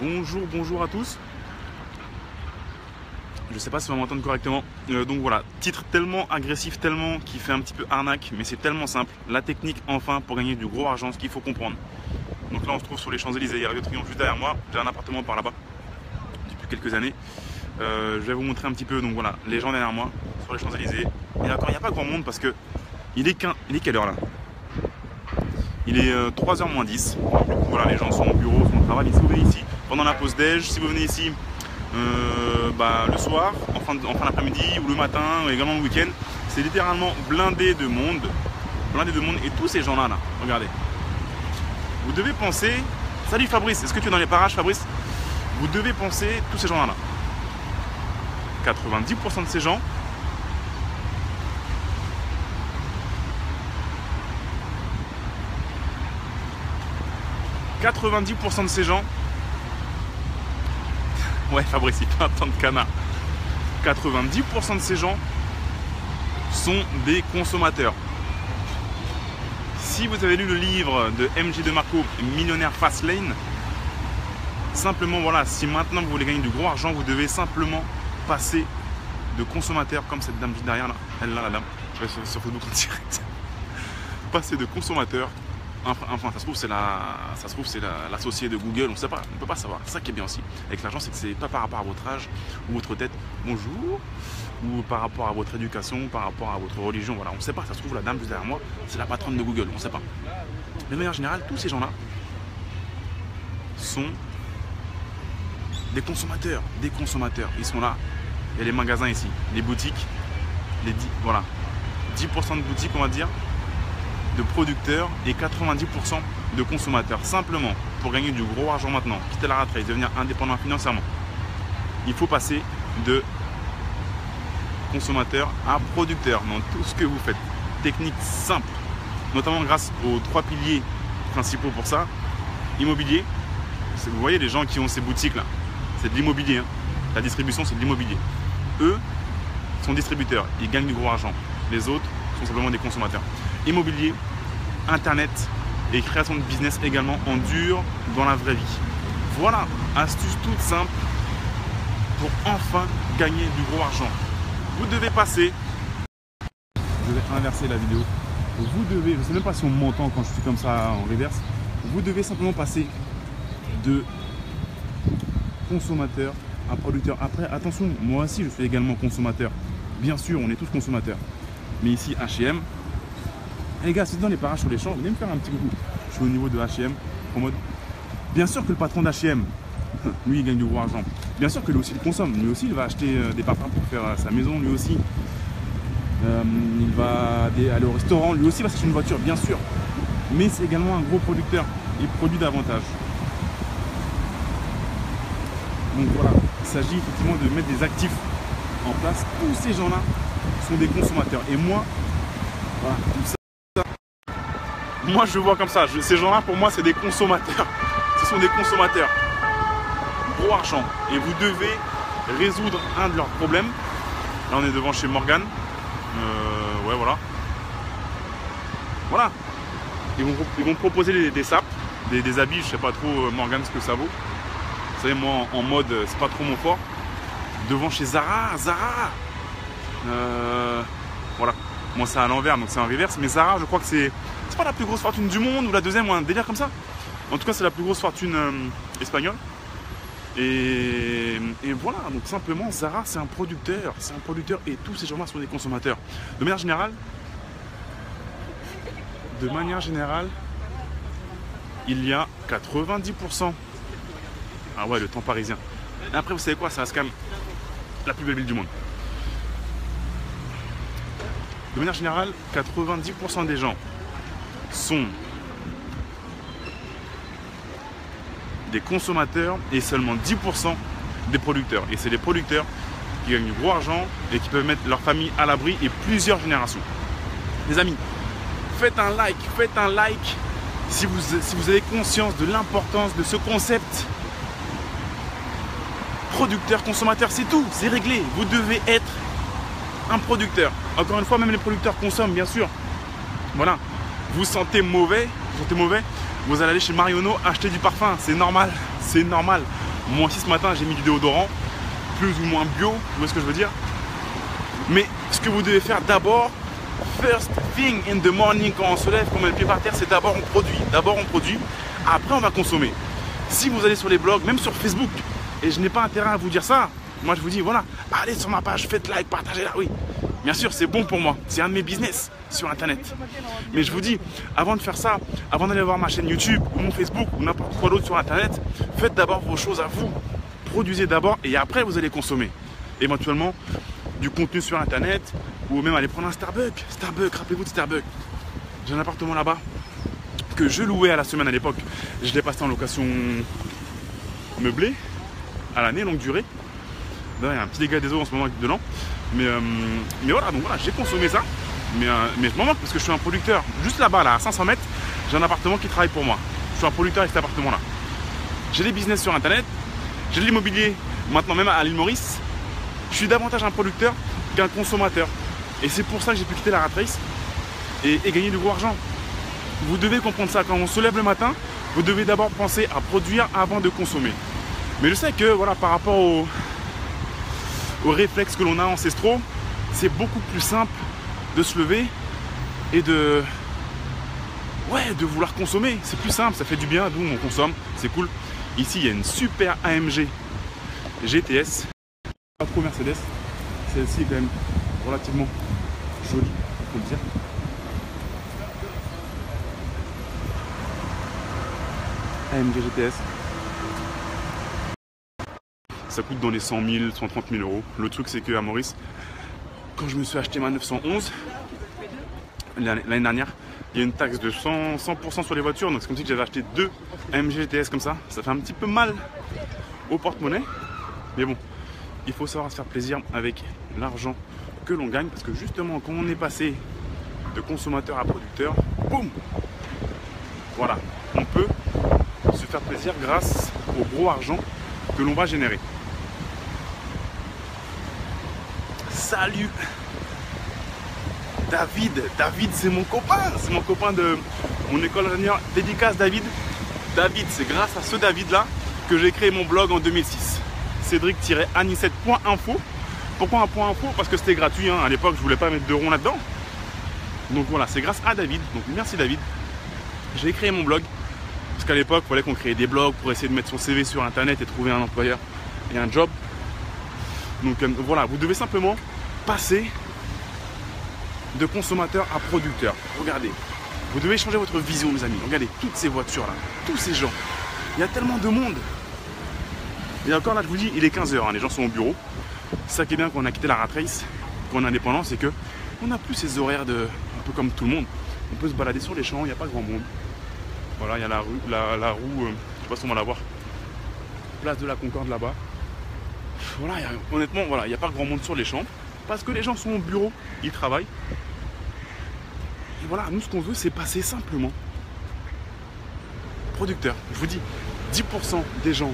Bonjour à tous. Je sais pas si on va m'entendre correctement. Donc voilà, titre tellement agressif, tellement qui fait un petit peu arnaque, mais c'est tellement simple. La technique enfin pour gagner du gros argent, ce qu'il faut comprendre. Donc là on se trouve sur les Champs-Élysées, il y a le Triomphe juste derrière moi. J'ai un appartement par là-bas depuis quelques années. Je vais vous montrer un petit peu, donc voilà, les gens derrière moi sur les Champs-Élysées. Et encore, il n'y a pas grand monde parce que il est quelle heure là? Il est 3h moins 10. Du coup, voilà, les gens sont au bureau, sont au travail. Si vous venez ici pendant la pause déj, si vous venez ici le soir, en fin d'après-midi ou le matin, ou également le week-end, c'est littéralement blindé de monde. Et tous ces gens-là, regardez. Vous devez penser. Salut Fabrice, est-ce que tu es dans les parages, Fabrice? Vous devez penser tous ces gens-là. 90% de ces gens. Ouais, Fabrice, il fait un temps de canard. 90% de ces gens sont des consommateurs. Si vous avez lu le livre de MJ DeMarco, Millionnaire Fastlane, simplement voilà, si maintenant vous voulez gagner du gros argent, vous devez simplement passer de consommateur, comme cette dame juste derrière là, elle là, la dame, je vais sur Facebook en direct. Passer de consommateur. Enfin, ça se trouve c'est l'associé de Google, on ne sait pas, on ne peut pas savoir. C'est ça qui est bien aussi avec l'argent, c'est que c'est pas par rapport à votre âge ou votre tête, bonjour, ou par rapport à votre éducation, par rapport à votre religion, voilà, on ne sait pas. Ça se trouve la dame juste derrière moi, c'est la patronne de Google, on ne sait pas. Mais de manière générale, tous ces gens-là sont des consommateurs, ils sont là. Il y a les magasins ici, les boutiques, voilà, 10% de boutiques on va dire, de producteurs et 90% de consommateurs. Simplement, pour gagner du gros argent maintenant, quitter la rat race, devenir indépendant financièrement, il faut passer de consommateur à producteur dans tout ce que vous faites. Technique simple, notamment grâce aux 3 piliers principaux pour ça. Immobilier, vous voyez les gens qui ont ces boutiques là, c'est de l'immobilier, hein. La distribution c'est de l'immobilier. Eux sont distributeurs, ils gagnent du gros argent. Les autres sont simplement des consommateurs. Immobilier, internet et création de business également en dur dans la vraie vie. Voilà, astuce toute simple pour enfin gagner du gros argent. Vous devez passer, je vais inverser la vidéo, vous devez, je ne sais même pas si on m'entend quand je suis comme ça en reverse, vous devez simplement passer de consommateur à producteur. Après, attention, moi aussi je suis également consommateur. Bien sûr, on est tous consommateurs. Mais ici, H&M, les gars, c'est dans les parages sur les champs, venez me faire un petit coucou. Je suis au niveau de H&M, en mode. Bien sûr que le patron d'H&M, lui, il gagne du gros argent. Bien sûr que lui aussi, il consomme. Lui aussi, il va acheter des parfums pour faire sa maison. Lui aussi, il va aller au restaurant. Lui aussi, il va s'acheter une voiture, bien sûr. Mais c'est également un gros producteur. Il produit davantage. Donc voilà, il s'agit effectivement de mettre des actifs en place. Tous ces gens-là sont des consommateurs. Et moi, voilà, tout ça. Moi je vois comme ça, ces gens-là pour moi c'est des consommateurs. Ce sont des consommateurs. Gros argent. Et vous devez résoudre un de leurs problèmes. Là on est devant chez Morgan. Ouais voilà. Voilà. Ils vont proposer des sapes, des habits, je sais pas trop Morgan ce que ça vaut. Vous savez moi en mode c'est pas trop mon fort. Devant chez Zara. Voilà. Moi c'est à l'envers donc c'est en reverse. Mais Zara je crois que c'est pas la plus grosse fortune du monde ou la deuxième ou un délire comme ça. En tout cas c'est la plus grosse fortune espagnole. Et voilà, donc simplement Zara c'est un producteur et tous ces gens-là sont des consommateurs. De manière générale, il y a 90%. Ah ouais, le temps parisien. Et après vous savez quoi, ça reste quand même la plus belle ville du monde. De manière générale, 90% des gens sont des consommateurs et seulement 10% des producteurs. Et c'est les producteurs qui gagnent du gros argent et qui peuvent mettre leur famille à l'abri et plusieurs générations. Les amis, faites un like si vous avez conscience de l'importance de ce concept. Producteur, consommateur, c'est tout, c'est réglé. Vous devez être un producteur. Encore une fois, même les producteurs consomment, bien sûr. Voilà. Vous sentez mauvais, vous allez aller chez Marionneau acheter du parfum, c'est normal, c'est normal. Moi aussi ce matin j'ai mis du déodorant, plus ou moins bio, vous voyez ce que je veux dire. Mais ce que vous devez faire d'abord, first thing in the morning, quand on se lève, quand on met le pied par terre, c'est d'abord on produit. D'abord on produit, après on va consommer. Si vous allez sur les blogs, même sur Facebook, et je n'ai pas intérêt à vous dire ça, moi je vous dis voilà, allez sur ma page, faites like, partagez-la, oui. Bien sûr, c'est bon pour moi, c'est un de mes business sur internet. Mais je vous dis, avant de faire ça, avant d'aller voir ma chaîne YouTube, ou mon Facebook, ou n'importe quoi d'autre sur internet, faites d'abord vos choses à vous. Produisez d'abord et après vous allez consommer. Éventuellement, du contenu sur internet, ou même aller prendre un Starbucks. Starbucks, rappelez-vous de Starbucks. J'ai un appartement là-bas que je louais à la semaine à l'époque. Je l'ai passé en location meublée à l'année, longue durée. Il y a un petit dégât des eaux en ce moment dedans. Mais voilà, donc voilà, j'ai consommé ça. Mais je m'en moque parce que je suis un producteur. Juste là-bas, là, à 500 mètres, j'ai un appartement qui travaille pour moi. Je suis un producteur avec cet appartement-là. J'ai des business sur internet. J'ai de l'immobilier maintenant même à l'île Maurice. Je suis davantage un producteur qu'un consommateur. Et c'est pour ça que j'ai pu quitter la rat race et gagner du gros argent. Vous devez comprendre ça. Quand on se lève le matin, vous devez d'abord penser à produire avant de consommer. Mais je sais que voilà, par rapport aux réflexes que l'on a ancestraux, c'est beaucoup plus simple de se lever et de vouloir consommer. C'est plus simple, ça fait du bien, d'où on consomme, c'est cool. Ici, il y a une super AMG GTS. Pas trop Mercedes. Celle-ci est quand même relativement jolie, faut le dire. AMG GTS. Ça coûte dans les 100 000, 130 000 euros. Le truc, c'est qu'à Maurice, quand je me suis acheté ma 911, l'année dernière, il y a une taxe de 100% sur les voitures. Donc c'est comme si j'avais acheté 2 AMG GTS comme ça. Ça fait un petit peu mal au porte-monnaie. Mais bon, il faut savoir se faire plaisir avec l'argent que l'on gagne. Parce que justement, quand on est passé de consommateur à producteur, boum, voilà, on peut se faire plaisir grâce au gros argent que l'on va générer. Salut David, c'est mon copain de mon école d'ingénieur. Dédicace David. David, c'est grâce à ce David là que j'ai créé mon blog en 2006. Cédric-anisette.info. Pourquoi un point info? Parce que c'était gratuit, hein. À l'époque je voulais pas mettre de rond là-dedans. Donc voilà, c'est grâce à David. Donc merci David. J'ai créé mon blog. Parce qu'à l'époque, il fallait qu'on crée des blogs pour essayer de mettre son CV sur internet et trouver un employeur et un job. Donc voilà, vous devez simplement passer de consommateur à producteur. Regardez, vous devez changer votre vision, mes amis. Regardez toutes ces voitures là, tous ces gens. Il y a tellement de monde. Et encore là, je vous dis, il est 15 h, hein, les gens sont au bureau. C'est ça qui est bien quand on a quitté la rat race, quand on est indépendant, c'est que on n'a plus ces horaires de un peu comme tout le monde. On peut se balader sur les champs, il n'y a pas grand monde. Voilà, il y a la roue, je sais pas si on va la voir. Place de la Concorde là-bas. Voilà, honnêtement, voilà, il n'y a pas grand monde sur les champs. Parce que les gens sont au bureau, ils travaillent. Et voilà, nous ce qu'on veut, c'est passer simplement producteur. Je vous dis, 10% des gens,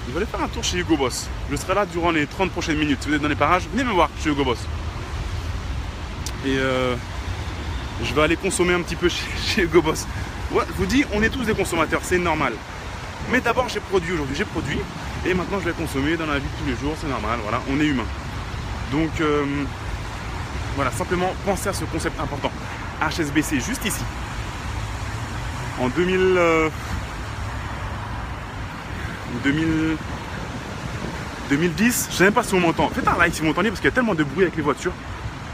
ils veulent faire un tour chez Hugo Boss. Je serai là durant les 30 prochaines minutes. Si vous êtes dans les parages, venez me voir chez Hugo Boss. Et je vais aller consommer un petit peu chez Hugo Boss. Ouais, je vous dis, on est tous des consommateurs, c'est normal. Mais d'abord, j'ai produit aujourd'hui, j'ai produit. Et maintenant, je vais consommer dans la vie de tous les jours, c'est normal, voilà, on est humain. Donc, voilà, simplement pensez à ce concept important. HSBC, juste ici. En 2010, je sais même pas si on m'entend. Faites un like si vous m'entendez parce qu'il y a tellement de bruit avec les voitures.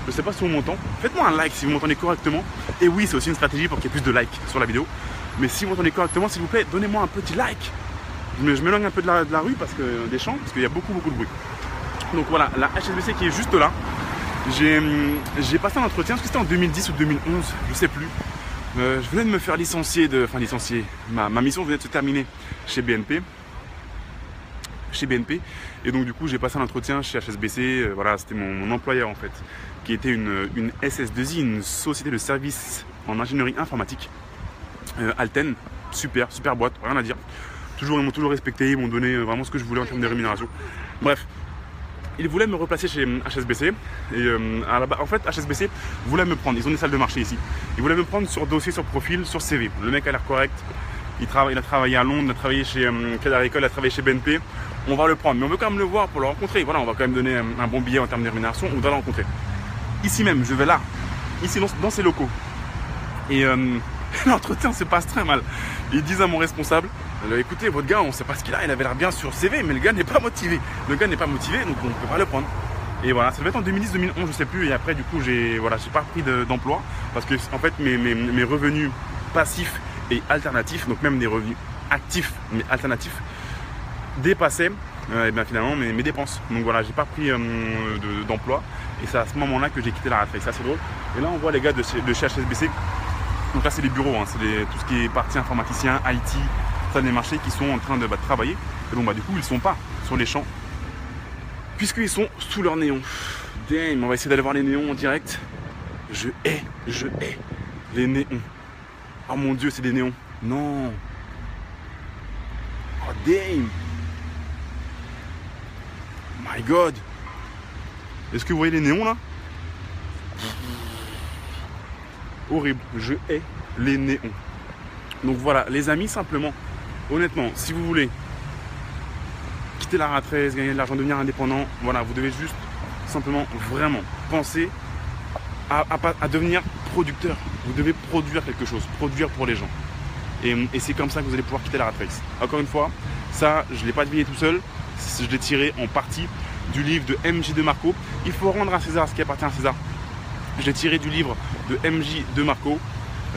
Je sais pas si on m'entend. Faites-moi un like si vous m'entendez correctement. Et oui, c'est aussi une stratégie pour qu'il y ait plus de likes sur la vidéo. Mais si vous m'entendez correctement, s'il vous plaît, donnez-moi un petit like. Je m'éloigne un peu de la rue parce que des champs, parce qu'il y a beaucoup de bruit. Donc voilà, la HSBC qui est juste là. J'ai passé un entretien, parce que c'était en 2010 ou 2011, je sais plus. Je venais de me faire licencier, ma mission venait de se terminer chez BNP. Et donc du coup j'ai passé un entretien chez HSBC, voilà, c'était mon employeur en fait, qui était une SS2I, une société de services en ingénierie informatique, Alten, super boîte, rien à dire. Ils m'ont toujours respecté, ils m'ont donné vraiment ce que je voulais en termes de rémunération. Bref, ils voulaient me replacer chez HSBC. Et en fait, HSBC voulait me prendre. Ils ont des salles de marché ici. Ils voulaient me prendre sur dossier, sur profil, sur CV. Le mec a l'air correct. il a travaillé à Londres, il a travaillé chez Crédit Agricole, il a travaillé chez BNP. On va le prendre, mais on veut quand même le voir pour le rencontrer. Voilà, on va quand même donner un bon billet en termes de rémunération, on doit le rencontrer. Ici même, je vais là, ici dans ces locaux. Et l'entretien se passe très mal. Ils disent à mon responsable, écoutez, votre gars, on ne sait pas ce qu'il a, il avait l'air bien sur CV, mais le gars n'est pas motivé. Le gars n'est pas motivé, donc on ne peut pas le prendre. Et voilà, ça devait être en 2010-2011, je ne sais plus. Et après, du coup, j'ai pas repris d'emploi parce que en fait, mes revenus passifs et alternatifs, donc même des revenus actifs mais alternatifs, dépassaient et bien finalement mes dépenses. Donc voilà, j'ai pas repris d'emploi et c'est à ce moment-là que j'ai quitté la race. C'est assez drôle. Et là, on voit les gars de chez HSBC. Donc là, c'est les bureaux, hein, c'est tout ce qui est partie informaticien, IT, ça, des marchés qui sont en train de travailler. Et donc, du coup, ils ne sont pas sur les champs, puisqu'ils sont sous leur néon. Damn, on va essayer d'aller voir les néons en direct. Je hais les néons. Oh mon Dieu, c'est des néons. Non. Oh damn. My God. Est-ce que vous voyez les néons là? Horrible, je hais les néons. Donc voilà, les amis, simplement, honnêtement, si vous voulez quitter la rat race, gagner de l'argent, devenir indépendant, voilà, vous devez juste simplement vraiment penser à devenir producteur. Vous devez produire quelque chose, produire pour les gens. Et c'est comme ça que vous allez pouvoir quitter la rat race. Encore une fois, ça, je ne l'ai pas deviné tout seul, je l'ai tiré en partie du livre de MJ DeMarco. Il faut rendre à César ce qui appartient à César. Je l'ai tiré du livre de MJ DeMarco,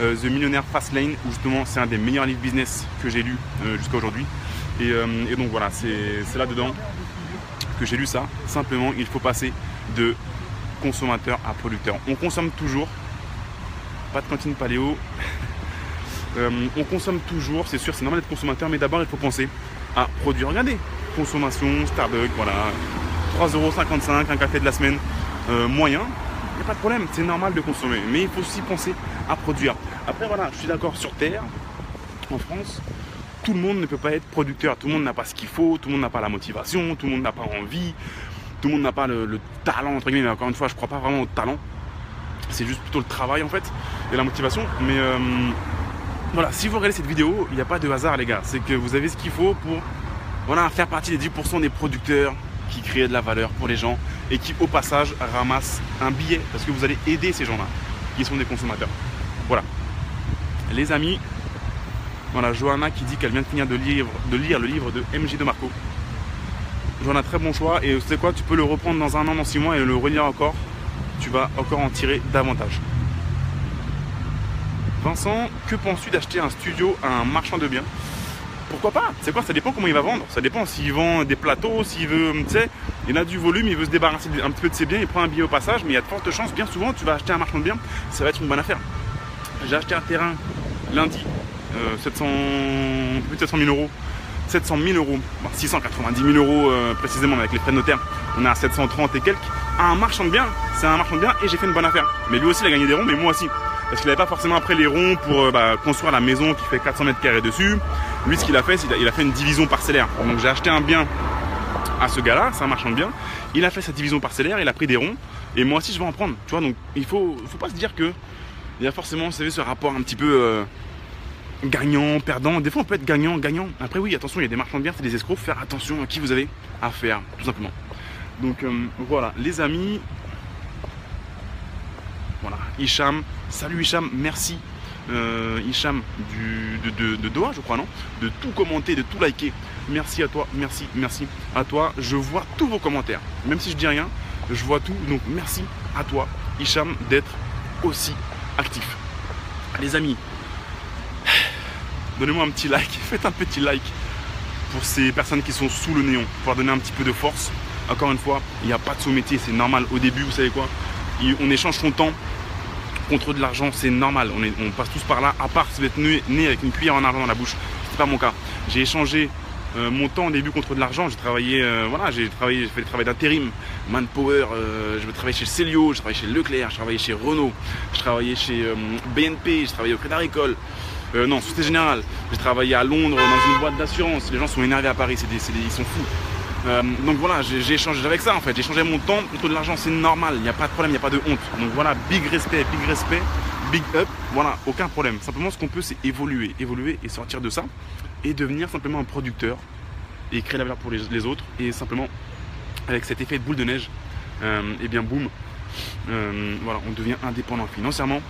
The Millionaire Fast Lane, où justement c'est un des meilleurs livres business que j'ai lu jusqu'à aujourd'hui. Et donc voilà, c'est là-dedans que j'ai lu ça. Simplement, il faut passer de consommateur à producteur. On consomme toujours, pas de cantine paléo, on consomme toujours, c'est sûr, c'est normal d'être consommateur, mais d'abord il faut penser à produire. Regardez, consommation, Starbucks, voilà, 3,55 €, un café de la semaine moyen. Il n'y a pas de problème, c'est normal de consommer, mais il faut aussi penser à produire. Après voilà, je suis d'accord, sur Terre, en France, tout le monde ne peut pas être producteur, tout le monde n'a pas ce qu'il faut, tout le monde n'a pas la motivation, tout le monde n'a pas envie, tout le monde n'a pas le talent, entre guillemets, mais encore une fois, je ne crois pas vraiment au talent, c'est juste plutôt le travail en fait, et la motivation, mais voilà, si vous regardez cette vidéo, il n'y a pas de hasard les gars, c'est que vous avez ce qu'il faut pour voilà, faire partie des 10% des producteurs qui créent de la valeur pour les gens et qui au passage ramassent un billet parce que vous allez aider ces gens-là qui sont des consommateurs. Voilà. Les amis, voilà, Johanna qui dit qu'elle vient de finir de lire le livre de MJ DeMarco. Johanna, très bon choix et tu sais quoi, tu peux le reprendre dans 1 an, dans 6 mois et le relire encore. Tu vas encore en tirer davantage. Vincent, que penses-tu d'acheter un studio à un marchand de biens? Pourquoi pas? C'est quoi? Ça dépend comment il va vendre. Ça dépend s'il vend des plateaux, s'il veut, tu sais, il a du volume, il veut se débarrasser un petit peu de ses biens, il prend un billet au passage, mais il y a de fortes chances, bien souvent, tu vas acheter un marchand de biens, ça va être une bonne affaire. J'ai acheté un terrain lundi, plus de 700 000 €. 700 000 €, 690 000 € précisément, mais avec les frais de notaire, on est à 730 et quelques. À un marchand de biens, c'est un marchand de biens et j'ai fait une bonne affaire. Mais lui aussi, il a gagné des ronds, mais moi aussi. Parce qu'il n'avait pas forcément après les ronds pour construire la maison qui fait 400 mètres carrés dessus. Lui, ce qu'il a fait, c'est qu'il a fait une division parcellaire. Donc j'ai acheté un bien à ce gars-là, c'est un marchand de biens. Il a fait sa division parcellaire, il a pris des ronds. Et moi aussi, je vais en prendre. Tu vois, donc il faut pas se dire que il y a forcément, vous savez, ce rapport un petit peu gagnant, perdant. Des fois, on peut être gagnant, gagnant. Après, oui, attention, il y a des marchands de biens, c'est des escrocs. Faire attention à qui vous avez affaire, tout simplement. Donc voilà, les amis. Voilà, Hicham. Salut Hicham, merci Hicham de Doha, je crois, non? De tout commenter, de tout liker. Merci à toi, merci à toi. Je vois tous vos commentaires. Même si je dis rien, je vois tout. Donc merci à toi, Hicham, d'être aussi actif. Les amis, donnez-moi un petit like, faites un petit like pour ces personnes qui sont sous le néon, pour leur donner un petit peu de force. Encore une fois, il n'y a pas de sous-métier, c'est normal. Au début, vous savez quoi? On échange son temps contre de l'argent, c'est normal. On passe tous par là, à part si vous êtes né avec une cuillère en argent dans la bouche. C'est pas mon cas. J'ai échangé mon temps au début contre de l'argent. J'ai travaillé, voilà, j'ai fait le travail d'intérim, Manpower. Je travaillais chez Célio, je travaillais chez Leclerc, je travaillais chez Renault, je travaillais chez BNP, je travaillais au Crédit Agricole. Non, Société Générale. J'ai travaillé à Londres dans une boîte d'assurance. Les gens sont énervés à Paris, ils sont fous. Donc voilà, j'ai échangé avec ça en fait. J'ai changé mon temps contre de l'argent, c'est normal. Il n'y a pas de problème, il n'y a pas de honte. Donc voilà, big respect, big up, voilà, aucun problème. Simplement, ce qu'on peut, c'est évoluer et sortir de ça et devenir simplement un producteur et créer la valeur pour les autres. Et simplement, avec cet effet de boule de neige, et bien boum, voilà, on devient indépendant financièrement.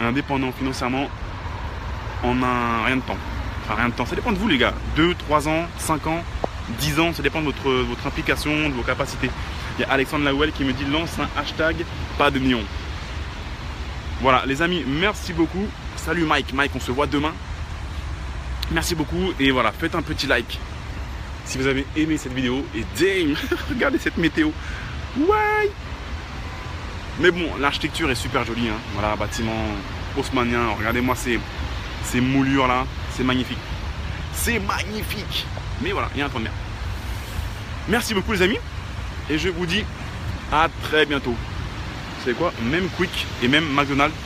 Indépendant financièrement en un rien de temps. Enfin, rien de temps, ça dépend de vous les gars. 2, 3 ans, 5 ans, 10 ans, ça dépend de votre implication, de vos capacités. Il y a Alexandre Lawel qui me dit lance un hashtag pas de millions. Voilà les amis, merci beaucoup. Salut Mike, on se voit demain. Merci beaucoup et voilà, faites un petit like si vous avez aimé cette vidéo. Et damn, regardez cette météo. Ouais. Mais bon, l'architecture est super jolie, hein. Voilà, bâtiment haussmannien. Regardez-moi ces moulures là, c'est magnifique. C'est magnifique. Mais voilà, il y a un temps de merde. Merci beaucoup les amis. Et je vous dis à très bientôt. Vous savez quoi? Même Quick et même McDonald's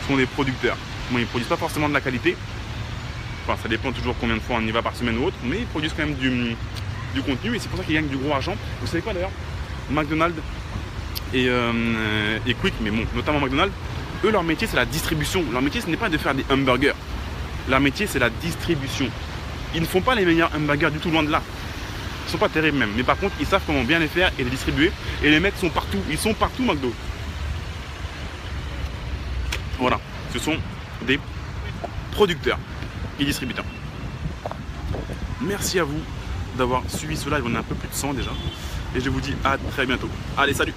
sont des producteurs. Bon, ils ne produisent pas forcément de la qualité. Enfin, ça dépend toujours combien de fois on y va par semaine ou autre. Mais ils produisent quand même du contenu. Et c'est pour ça qu'ils gagnent du gros argent. Vous savez quoi d'ailleurs? McDonald's et Quick, mais bon, notamment McDonald's, eux, leur métier, c'est la distribution. Leur métier, ce n'est pas de faire des hamburgers. Leur métier, c'est la distribution. Ils ne font pas les meilleurs hamburgers du tout, loin de là. Ils sont pas terribles même. Mais par contre, ils savent comment bien les faire et les distribuer. Et les mecs sont partout. Ils sont partout, McDo. Voilà. Ce sont des producteurs et distributeurs. Merci à vous d'avoir suivi ce live. On est un peu plus de 100 déjà. Et je vous dis à très bientôt. Allez, salut!